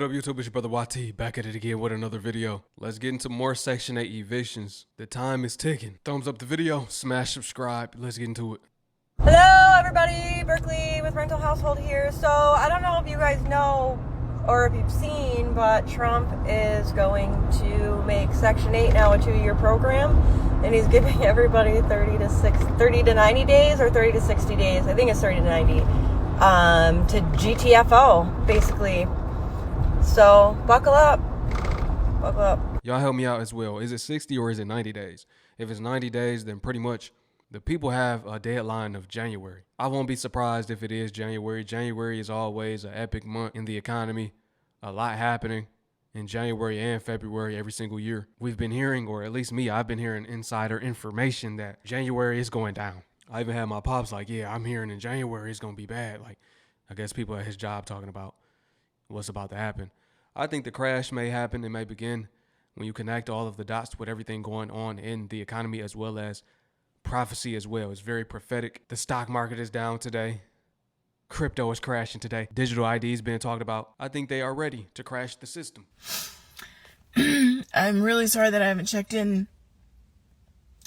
What up, YouTube? It's your brother YT, back at it again with another video. Let's get into more Section 8 evictions. The time is ticking. Thumbs up the video, smash subscribe. Let's get into it. Hello, everybody. Berkeley with Rental Household here. So, I don't know if you guys know or if you've seen, but Trump is going to make Section 8 now a 2-year program. And he's giving everybody 30 to 90 days or 30 to 60 days. I think it's 30 to 90 to GTFO, basically. So, buckle up. Buckle up. Y'all help me out as well. Is it 60 or is it 90 days? If it's 90 days, then pretty much the people have a deadline of January. I won't be surprised if it is January. January is always an epic month in the economy. A lot happening in January and February every single year. We've been hearing, or at least me, I've been hearing insider information that January is going down. I even had my pops like, yeah, I'm hearing in January it's going to be bad. Like, I guess people at his job talking about what's about to happen. I think the crash may happen. It may begin when you connect all of the dots with everything going on in the economy as well as prophecy as well. It's very prophetic. The stock market is down today. Crypto is crashing today. Digital IDs being talked about. I think they are ready to crash the system. I'm really sorry that I haven't checked in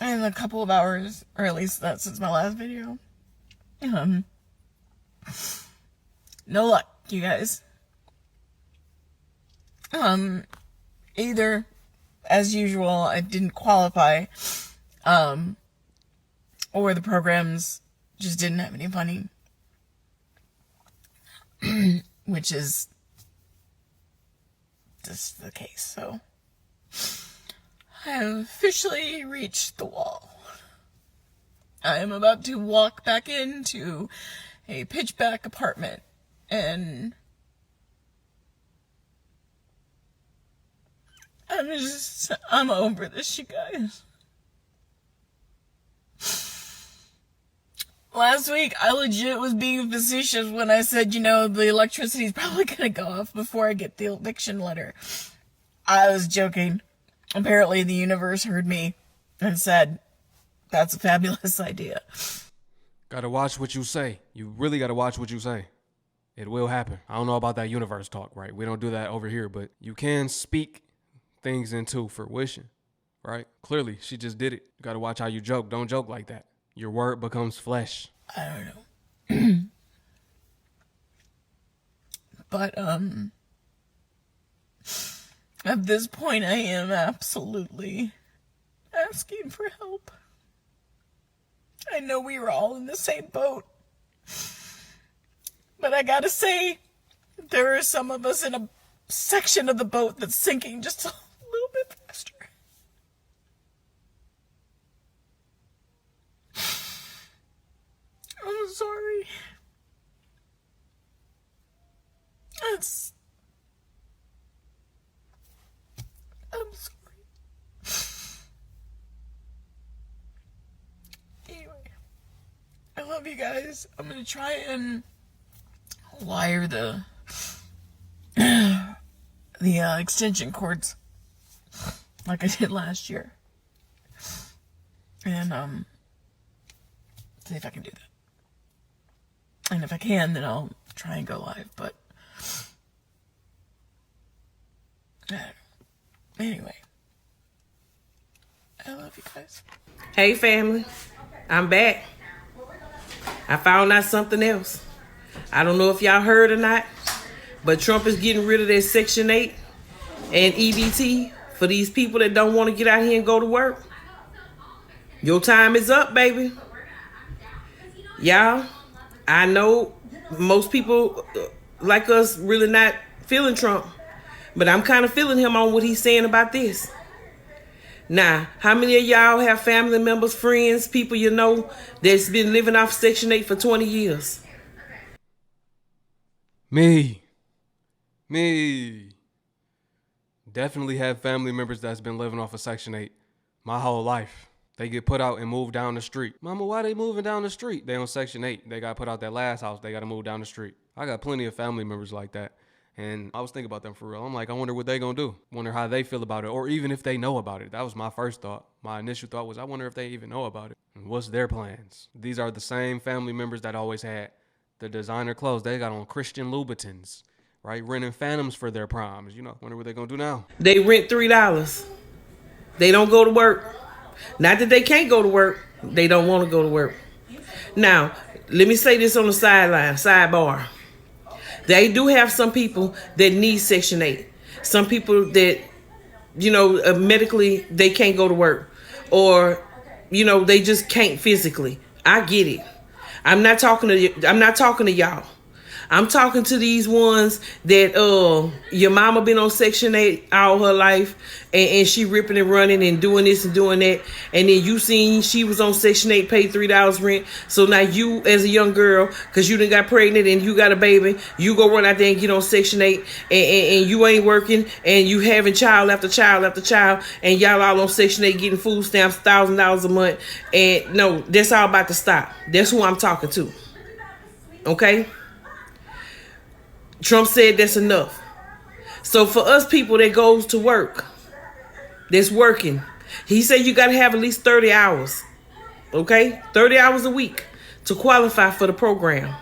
a couple of hours, or at least that since my last video. No luck, you guys. Either, as usual, I didn't qualify, or the programs just didn't have any funding, which is just the case. So I have officially reached the wall. I am about to walk back into a pitch-black apartment, and I'm over this, you guys. Last week, I legit was being facetious when I said, the electricity's probably gonna go off before I get the eviction letter. I was joking. Apparently, the universe heard me and said, that's a fabulous idea. Gotta watch what you say. You really gotta watch what you say. It will happen. I don't know about that universe talk, right? We don't do that over here, but you can speak things into fruition, right? Clearly, she just did it. You gotta watch how you joke. Don't joke like that. Your word becomes flesh. I don't know. But, at this point, I am absolutely asking for help. I know we were all in the same boat. But I gotta say, there are some of us in a section of the boat that's sinking just a little bit faster. I'm sorry. I'm sorry. Anyway, I love you guys. I'm gonna try and wire the extension cords like I did last year, and see if I can do that. And if I can, then I'll try and go live. But I don't know. Anyway, I love you guys. Hey family, I'm back. I found out something else. I don't know if y'all heard or not, but Trump is getting rid of that Section 8 and EBT for these people that don't want to get out here and go to work. Your time is up, baby. Y'all, I know most people like us really not feeling Trump, but I'm kind of feeling him on what he's saying about this. Now, how many of y'all have family members, friends, people you know that's been living off Section 8 for 20 years? Me. Definitely have family members that's been living off of Section 8 my whole life. They get put out and moved down the street. Mama, why they moving down the street? They on Section 8. They got put out that last house. They got to move down the street. I got plenty of family members like that. And I was thinking about them for real. I'm like, I wonder what they gonna do. Wonder how they feel about it, or even if they know about it. That was my first thought. My initial thought was, I wonder if they even know about it. And what's their plans? These are the same family members that always had the designer clothes. They got on Christian Louboutins, right? Renting Phantoms for their proms. You know, wonder what they're gonna do now. They rent $3. They don't go to work. Not that they can't go to work. They don't want to go to work. Now, let me say this on the sidebar. They do have some people that need Section 8. Some people that, medically, they can't go to work. Or, they just can't physically. I get it. I'm not talking to y'all. I'm talking to these ones that your mama been on Section 8 all her life, and she ripping and running and doing this and doing that, and then you seen she was on Section 8, paid $3 rent. So now you, as a young girl, because you done got pregnant and you got a baby, you go run out there and get on Section 8, and you ain't working, and you having child after child after child, and y'all all on Section 8 getting food stamps, $1,000 a month. And no, that's all about to stop. That's who I'm talking to. Okay? Trump said that's enough. So for us people that goes to work, that's working, he said you got to have at least 30 hours. Okay? 30 hours a week to qualify for the program.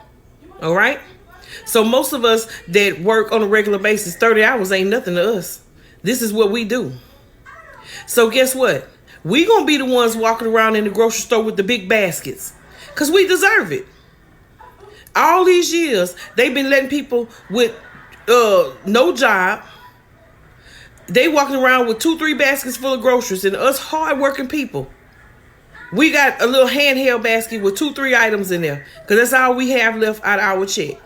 All right? So most of us that work on a regular basis, 30 hours ain't nothing to us. This is what we do. So guess what? We gonna be the ones walking around in the grocery store with the big baskets, because we deserve it. All these years, they've been letting people with no job. They walking around with 2-3 baskets full of groceries, and us hard-working people, we got a little handheld basket with 2-3 items in there, because that's all we have left out of our check.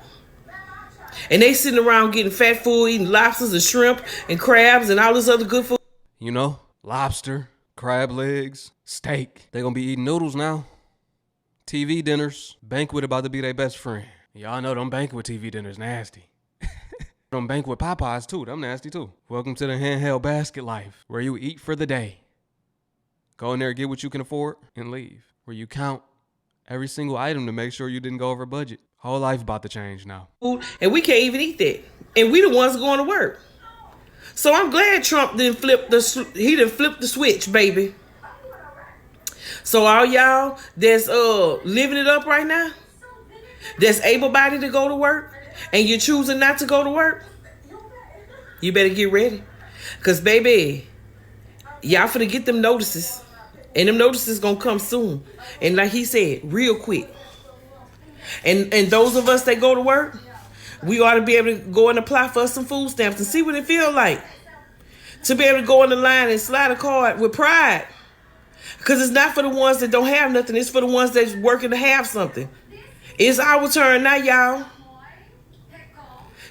And they sitting around getting fat food, eating lobsters and shrimp and crabs and all this other good food. You know, lobster, crab legs, steak. They gonna be eating noodles now. TV dinners, banquet about to be their best friend. Y'all know them banquet TV dinners nasty. Them banquet Popeyes too, them nasty too. Welcome to the handheld basket life, where you eat for the day. Go in there, get what you can afford, and leave. Where you count every single item to make sure you didn't go over budget. Whole life about to change now. And we can't even eat that. And we the ones going to work. So I'm glad Trump didn't flip the switch, baby. So all y'all that's living it up right now, that's able-bodied to go to work, and you're choosing not to go to work, you better get ready. Because, baby, y'all finna get them notices. And them notices gonna come soon. And like he said, real quick. And those of us that go to work, we ought to be able to go and apply for some food stamps and see what it feel like. To be able to go in the line and slide a card with pride. Because it's not for the ones that don't have nothing. It's for the ones that's working to have something. It's our turn now, y'all.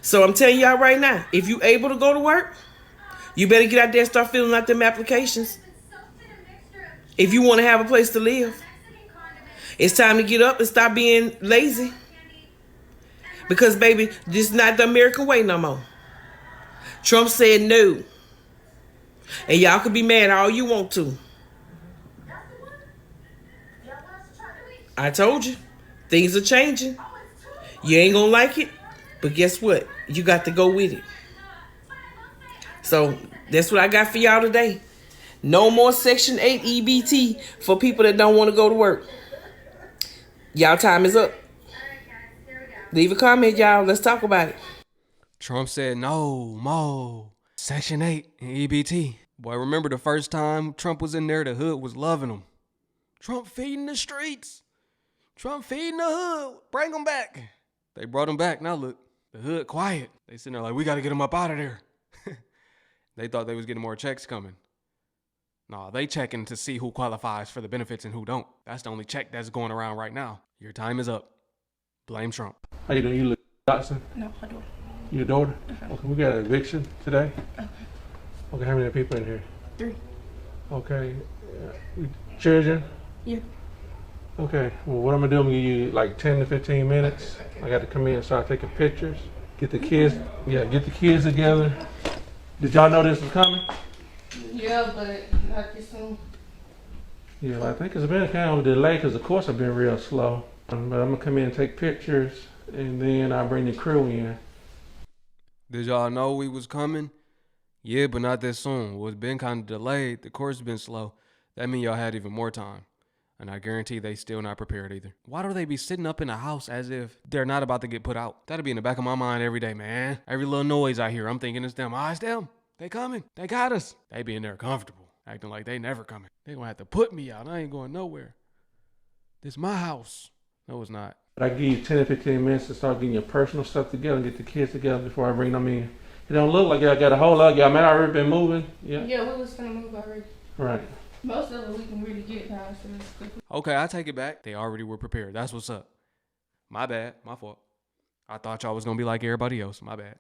So I'm telling y'all right now, if you able to go to work, you better get out there and start filling out them applications. If you want to have a place to live. It's time to get up and stop being lazy. Because, baby, this is not the American way no more. Trump said no. And y'all can be mad all you want to. I told you, things are changing. You ain't gonna like it, but guess what? You got to go with it. So that's what I got for y'all today. No more Section 8 EBT for people that don't want to go to work. Y'all time is up. Leave a comment, y'all. Let's talk about it. Trump said no more Section 8 and EBT. Boy, remember the first time Trump was in there, the hood was loving him. Trump feeding the streets. Trump feeding the hood. Bring them back. They brought him back. Now look, the hood quiet. They sitting there like, we got to get him up out of there. They thought they was getting more checks coming. Nah, they checking to see who qualifies for the benefits and who don't. That's the only check that's going around right now. Your time is up. Blame Trump. How you doing? You look Dotson? No, I don't. Your daughter? Okay, we got an eviction today. Okay, how many people in here? 3. Okay, children? Yeah. Okay, well what I'm gonna do, I'm gonna give you like 10 to 15 minutes. I got to come in and start taking pictures. Get the kids together. Did y'all know this was coming? Yeah, but not this soon. Yeah, I think it's been kind of a delay because the course have been real slow. But I'm gonna come in and take pictures, and then I'll bring the crew in. Did y'all know we was coming? Yeah, but not that soon. Well, it's been kind of delayed. The course has been slow. That means y'all had even more time. And I guarantee they still not prepared either. Why do they be sitting up in the house as if they're not about to get put out? That'll be in the back of my mind every day, man. Every little noise I hear, I'm thinking it's them. Ah, it's them. They coming. They got us. They be in there comfortable, acting like they never coming. They gonna have to put me out. I ain't going nowhere. This my house. No, it's not. But I give you 10 to 15 minutes to start getting your personal stuff together and get the kids together before I bring them in. It don't look like y'all got a whole lot. Y'all may already been moving. Yeah. Yeah, we was gonna move already. Right. Most of it we can really get past this. Okay, I take it back. They already were prepared. That's what's up. My bad. My fault. I thought y'all was gonna be like everybody else. My bad.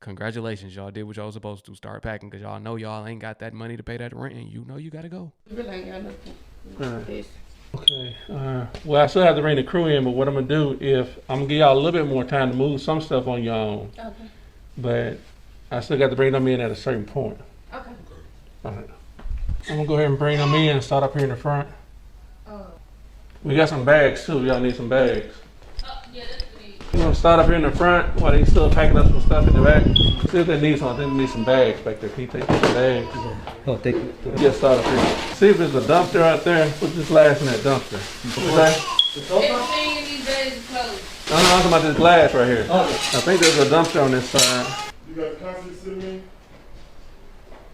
Congratulations, y'all did what y'all was supposed to. Start packing, because y'all know y'all ain't got that money to pay that rent, and you know you gotta go. We really ain't got nothing. Right. Okay. Well, I still have to bring the crew in, but what I'm gonna do, I'm gonna give y'all a little bit more time to move some stuff on your own. Okay. But I still got to bring them in at a certain point. Okay. All right. I'm gonna go ahead and bring them in and start up here in the front. We got some bags too. Y'all need some bags. Yeah, that's what we need. We're gonna start up here in the front while they still packing up some stuff in the back. See if they need something. They need some bags back there. Can you take some bags? Oh, thank you. Get started up here. See if there's a dumpster out there. Put this glass in that dumpster. Okay? Everything in these bags is closed. No, I'm talking about this glass right here. I think there's a dumpster on this side. You got the concrete sitting in?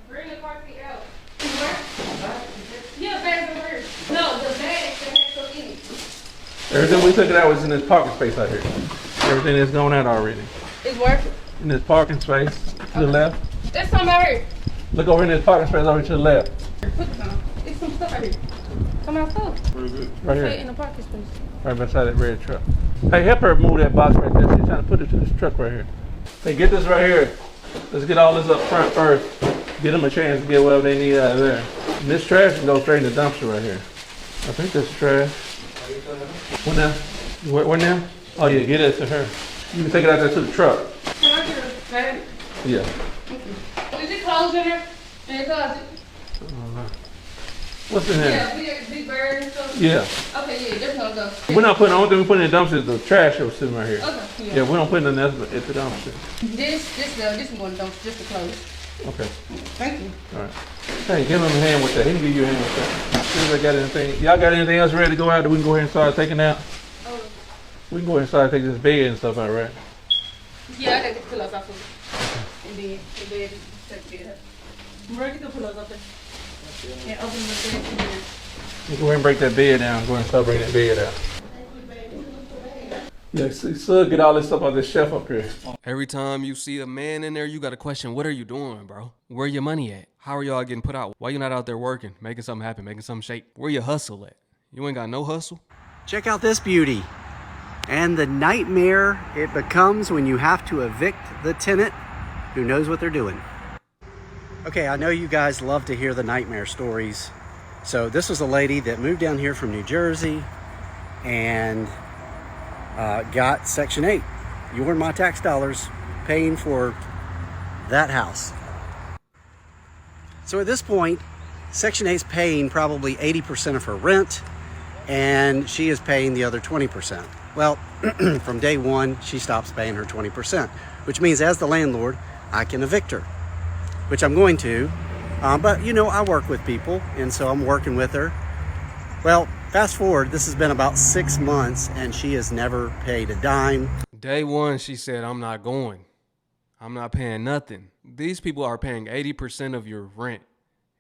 Bring the car seat out. Yeah, bags over here. No, the bags that have stuff in it. Everything we took it out was in this parking space out here. Everything is going out already. It's where? In this parking space to the left. There's some out here. Look over in this parking space over to the left. Put this on. There's some stuff out here. Come out stuff. Right Put it in here. the parking space. Right beside that red truck. Hey, help her move that box right there. She's trying to put it to this truck right here. Hey, get this right here. Let's get all this up front first. Get them a chance to get whatever they need out of there. And this trash can go straight in the dumpster right here. I think that's trash. What now? Where now? Oh yeah, get it to her. You can take it out there to the truck. Can I get a bag? Yeah. Is it closed in there? In the closet? What's in here? Yeah, big bird and stuff? Yeah. Okay, yeah, there's no go. We're not putting, the only thing we put in the dumpster is the trash that was sitting right here. Okay, Yeah, we don't put nothing else at the dumpster. This one don't, just to close. Okay. Thank you. All right. Hey, give him a hand with that. He can give you a hand with that. See if I got anything. Y'all got anything else ready to go out that we can go ahead and start taking out? We can go ahead and start taking this bed and stuff out, right? Yeah, I got the pillows off of it. And then the bed, take the bed up. Bro, get the pillows up there. And open the bed. You go ahead and break that bed down. Go ahead and start bringing that bed out. Yeah, so get all this stuff off this shelf up here. Every time you see a man in there, you got to question, what are you doing, bro? Where your money at? How are y'all getting put out? Why you not out there working, making something happen, making something shake? Where your hustle at? You ain't got no hustle? Check out this beauty. And the nightmare it becomes when you have to evict the tenant who knows what they're doing. Okay, I know you guys love to hear the nightmare stories. So this was a lady that moved down here from New Jersey and got Section 8. You earn my tax dollars paying for that house. So at this point, Section 8 is paying probably 80% of her rent, and she is paying the other 20%. Well, from day one, she stops paying her 20%, which means as the landlord, I can evict her, which I'm going to. But, you know, I work with people, and so I'm working with her. Well, fast forward, this has been about 6 months, and she has never paid a dime. Day one, she said, I'm not going. I'm not paying nothing. These people are paying 80% of your rent,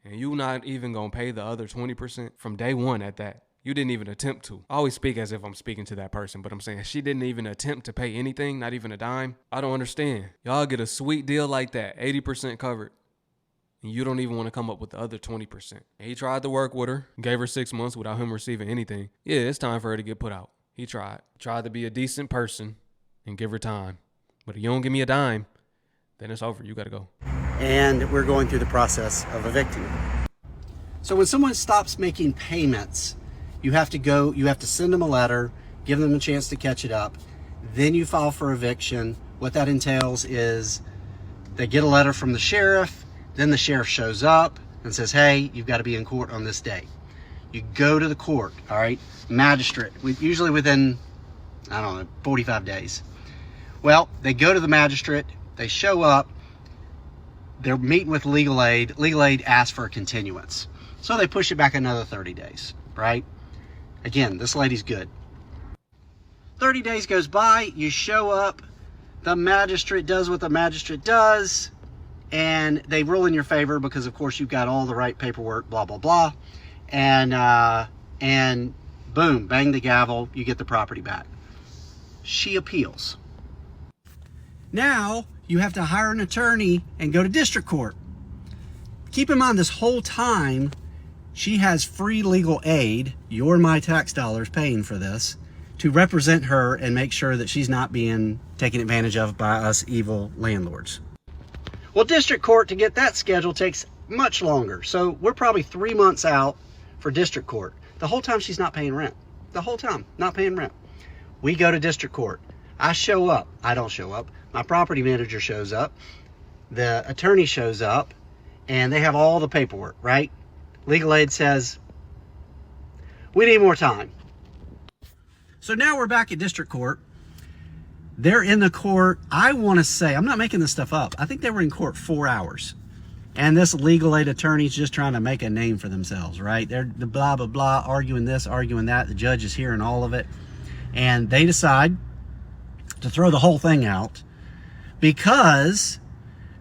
and you not even gonna pay the other 20% from day one at that. You didn't even attempt to. I always speak as if I'm speaking to that person, but I'm saying she didn't even attempt to pay anything, not even a dime. I don't understand. Y'all get a sweet deal like that, 80% covered, and you don't even want to come up with the other 20%. And he tried to work with her, gave her 6 months without him receiving anything. Yeah, it's time for her to get put out. He tried to be a decent person and give her time. But if you don't give me a dime, then it's over. You got to go. And we're going through the process of evicting. So when someone stops making payments, you have to send them a letter, give them a chance to catch it up. Then you file for eviction. What that entails is they get a letter from the sheriff. Then the sheriff shows up and says, hey, you've got to be in court on this day. You go to the court, all right? Magistrate, usually within, 45 days. Well, they go to the magistrate, they show up, they're meeting with legal aid. Legal aid asks for a continuance. So they push it back another 30 days. right? Again, this lady's good. 30 days goes by, you show up, the magistrate does what the magistrate does, and they rule in your favor because, of course, you've got all the right paperwork, blah, blah, blah. And boom, bang the gavel, you get the property back. She appeals. Now, you have to hire an attorney and go to district court. Keep in mind, this whole time, she has free legal aid, your my tax dollars paying for this, to represent her and make sure that she's not being taken advantage of by us evil landlords. Well, district court, to get that scheduled, takes much longer. So we're probably 3 months out for district court. The whole time she's not paying rent. The whole time, not paying rent. We go to district court. I show up. I don't show up. My property manager shows up. The attorney shows up. And they have all the paperwork, right? Legal aid says, we need more time. So now we're back at district court. They're in the court, I want to say, I'm not making this stuff up, I think they were in court 4 hours. And this legal aid attorney's just trying to make a name for themselves, right? They're the blah, blah, blah, arguing this, arguing that. The judge is hearing all of it. And they decide to throw the whole thing out because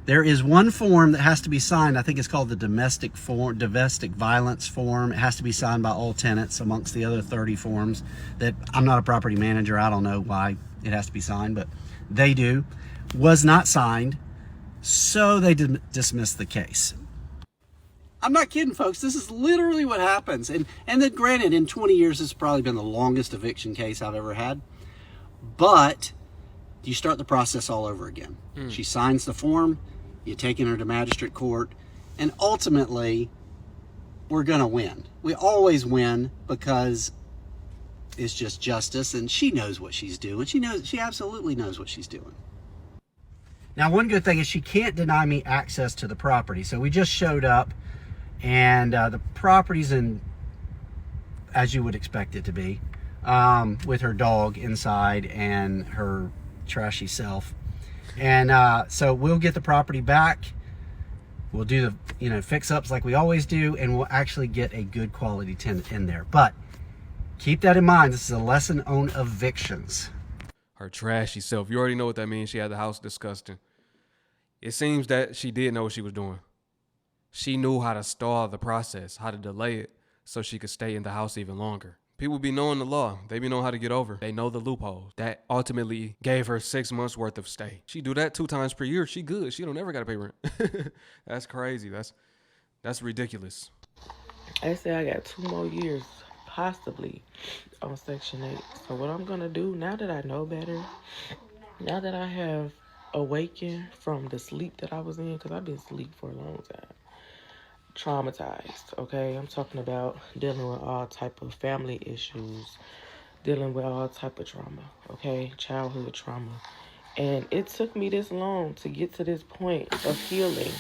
there is one form that has to be signed. I think it's called the domestic violence form. It has to be signed by all tenants amongst the other 30 forms that I'm not a property manager. I don't know why it has to be signed, but they do. Was not signed, so they dismissed the case. I'm not kidding, folks. This is literally what happens. And then granted, in 20 years, this has probably been the longest eviction case I've ever had. But you start the process all over again. She signs the form. You're taking her to magistrate court, and ultimately, we're gonna win. We always win because it's just justice, and she knows what she's doing. She absolutely knows what she's doing. Now, one good thing is she can't deny me access to the property. So we just showed up, and the property's in, as you would expect it to be, with her dog inside and her trashy self. And so we'll get the property back. We'll do the fix-ups like we always do, and we'll actually get a good quality tenant in there. But keep that in mind. This is a lesson on evictions. Her trashy self. You already know what that means. She had the house disgusting. It seems that she did know what she was doing. She knew how to stall the process, how to delay it so she could stay in the house even longer. People be knowing the law. They be knowing how to get over. They know the loopholes. That ultimately gave her 6 months worth of stay. She do that 2 times per year. She good. She don't ever got to pay rent. That's crazy. That's ridiculous. I say I got 2 more years, possibly, on Section 8. So what I'm going to do, now that I know better, now that I have awakened from the sleep that I was in, because I've been asleep for a long time, traumatized, okay? I'm talking about dealing with all type of family issues, dealing with all type of trauma, okay? Childhood trauma. And it took me this long to get to this point of healing.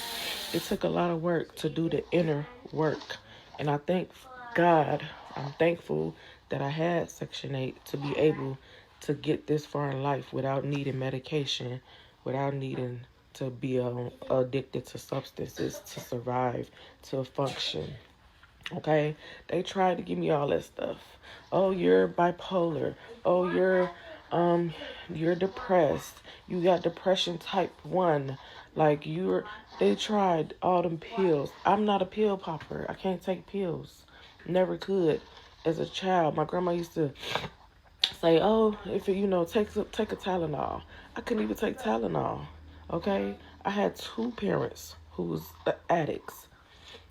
It took a lot of work to do the inner work. And I thank God, I'm thankful that I had Section 8 to be able to get this far in life without needing medication, without needing to be addicted to substances to survive, to function. Okay? They tried to give me all that stuff. Oh, you're bipolar. Oh, you're depressed. You got depression type 1. Like they tried all them pills. I'm not a pill popper. I can't take pills. Never could. As a child, my grandma used to say, oh, if take a Tylenol. I couldn't even take Tylenol. Okay? I had 2 parents who was addicts.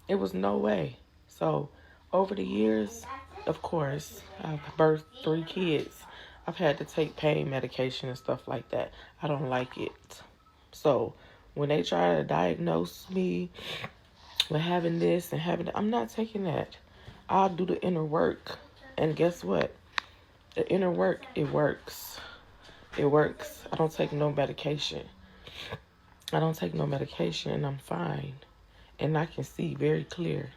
It was no way. So, over the years, of course, I've birthed 3 kids. I've had to take pain medication and stuff like that. I don't like it. So, when they try to diagnose me with having this and having that, I'm not taking that. I'll do the inner work. And guess what? The inner work, it works. It works. I don't take no medication. And I'm fine. And I can see very clear.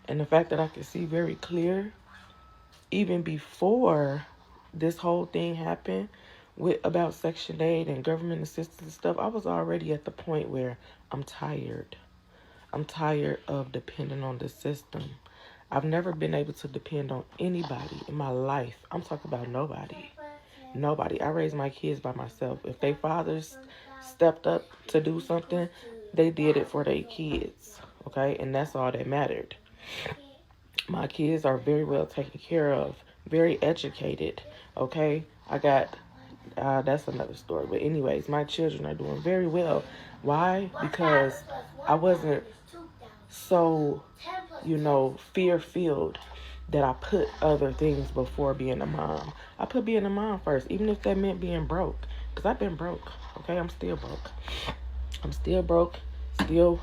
And the fact that I can see very clear, even before this whole thing happened about Section 8 and government assistance and stuff, I was already at the point where I'm tired. I'm tired of depending on the system. I've never been able to depend on anybody in my life. I'm talking about nobody. Nobody. I raised my kids by myself. If their fathers stepped up to do something, they did it for their kids. Okay? And that's all that mattered. My kids are very well taken care of, very educated. Okay? I got, that's another story. But, anyways, my children are doing very well. Why? Because I wasn't so, fear-filled that I put other things before being a mom. I put being a mom first, even if that meant being broke. Because I've been broke, okay? I'm still broke. I'm still broke, still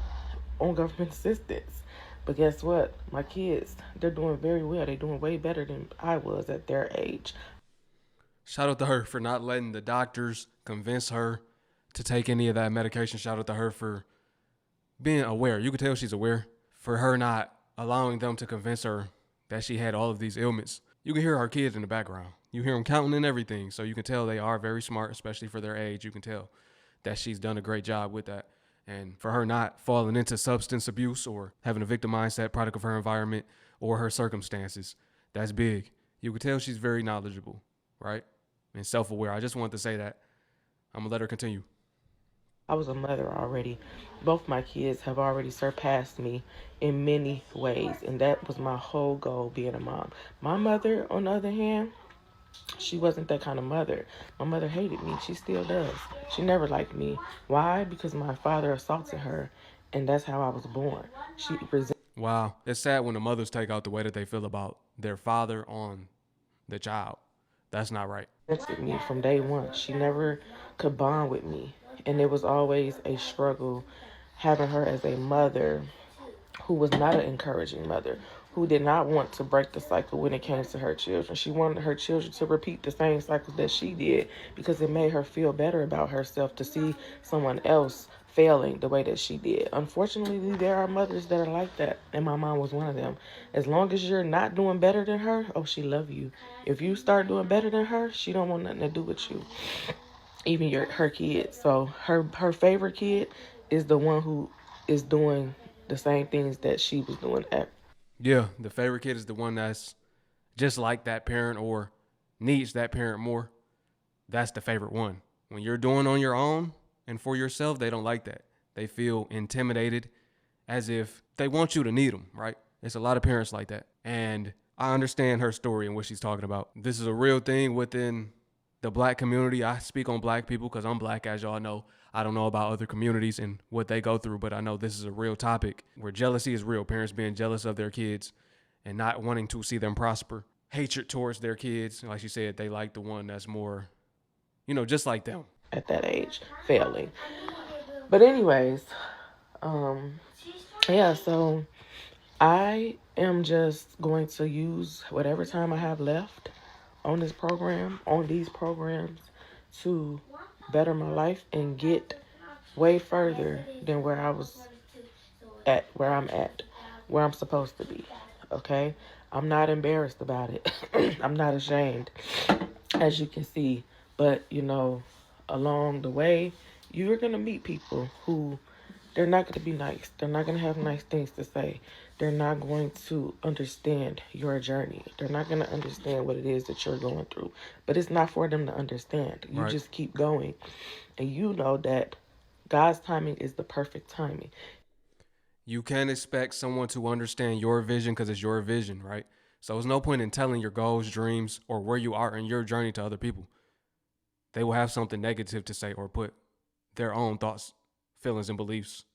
on government assistance. But guess what? My kids, they're doing very well. They're doing way better than I was at their age. Shout out to her for not letting the doctors convince her to take any of that medication. Shout out to her for being aware. You could tell she's aware. For her not allowing them to convince her that she had all of these ailments. You can hear her kids in the background. You hear them counting and everything. So you can tell they are very smart, especially for their age. You can tell that she's done a great job with that. And for her not falling into substance abuse or having a victim mindset, product of her environment or her circumstances, that's big. You can tell she's very knowledgeable, right? And self-aware. I just wanted to say that. I'm going to let her continue. I was a mother already. Both my kids have already surpassed me in many ways, and that was my whole goal, being a mom. My mother, on the other hand, she wasn't that kind of mother. My mother hated me. She still does. She never liked me. Why? Because my father assaulted her, and that's how I was born. She Wow. It's sad when the mothers take out the way that they feel about their father on the child. That's not right. resented me from day one. She never could bond with me, and it was always a struggle having her as a mother who was not an encouraging mother, who did not want to break the cycle when it came to her children. She wanted her children to repeat the same cycles that she did because it made her feel better about herself to see someone else failing the way that she did. Unfortunately, there are mothers that are like that, and my mom was one of them. As long as you're not doing better than her, oh, she love you. If you start doing better than her, she don't want nothing to do with you, even her kids. So her favorite kid is the one who is doing the same things that she was doing at. Yeah, the favorite kid is the one that's just like that parent or needs that parent more. That's the favorite one. When you're doing on your own and for yourself, they don't like that. They feel intimidated as if they want you to need them, right? It's a lot of parents like that. And I understand her story and what she's talking about. This is a real thing within the black community. I speak on black people because I'm black, as y'all know. I don't know about other communities and what they go through, but I know this is a real topic where jealousy is real. Parents being jealous of their kids and not wanting to see them prosper. Hatred towards their kids. Like you said, they like the one that's more, just like them. At that age, failing. But anyways, so I am just going to use whatever time I have left on these programs to better my life and get way further than where I'm at, where I'm supposed to be. Okay? I'm not embarrassed about it. I'm not ashamed, as you can see. But, along the way, you're going to meet people who they're not going to be nice. They're not going to have nice things to say. They're not going to understand your journey. They're not going to understand what it is that you're going through. But it's not for them to understand. You Right. just keep going. And you know that God's timing is the perfect timing. You can't expect someone to understand your vision because it's your vision, right? So there's no point in telling your goals, dreams, or where you are in your journey to other people. They will have something negative to say or put their own thoughts, feelings, and beliefs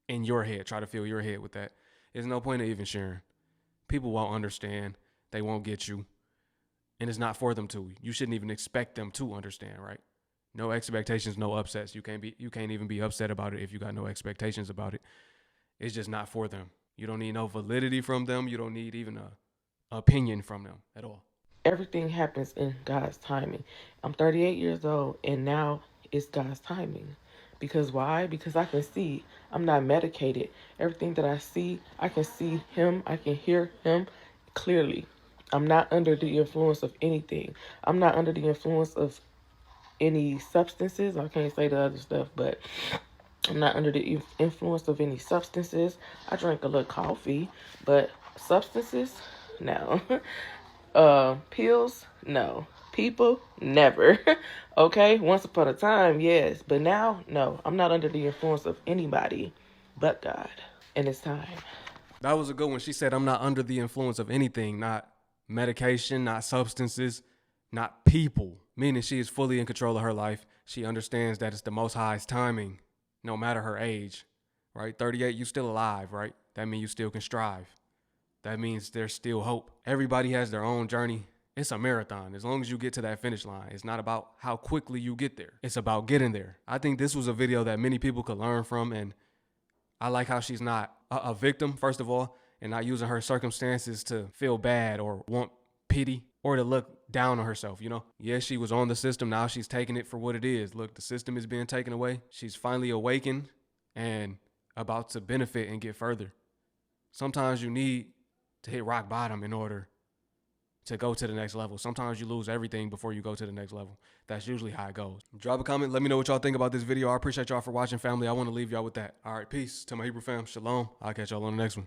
in your head. Try to fill your head with that. There's no point in even sharing. People won't understand. They won't get you. And it's not for them to. You shouldn't even expect them to understand, right? No expectations, no upsets. You can't even be upset about it if you got no expectations about it. It's just not for them. You don't need no validity from them. You don't need even a opinion from them at all. Everything happens in God's timing. I'm 38 years old, and now it's God's timing. Because why? Because I can see. I'm not medicated. Everything that I see, I can see him. I can hear him clearly. I'm not under the influence of anything. I'm not under the influence of any substances. I can't say the other stuff, but I'm not under the influence of any substances. I drink a little coffee, but Substances? No. Pills? No. People? Never. Okay? Once upon a time, yes. But now, no. I'm not under the influence of anybody but God. And it's time. That was a good one. She said, I'm not under the influence of anything, not medication, not substances, not people. Meaning she is fully in control of her life. She understands that it's the Most High's timing, no matter her age, right? 38, you still alive, right? That means you still can strive. That means there's still hope. Everybody has their own journey. It's a marathon. As long as you get to that finish line, it's not about how quickly you get there. It's about getting there. I think this was a video that many people could learn from, and I like how she's not a victim, first of all, and not using her circumstances to feel bad or want pity or to look down on herself, you know? Yes, she was on the system. Now she's taking it for what it is. Look, the system is being taken away. She's finally awakened and about to benefit and get further. Sometimes you need to hit rock bottom in order to go to the next level. Sometimes you lose everything before you go to the next level. That's usually how it goes. Drop a comment. Let me know what y'all think about this video. I appreciate y'all for watching, family. I want to leave y'all with that. All right, peace to my Hebrew fam. Shalom. I'll catch y'all on the next one.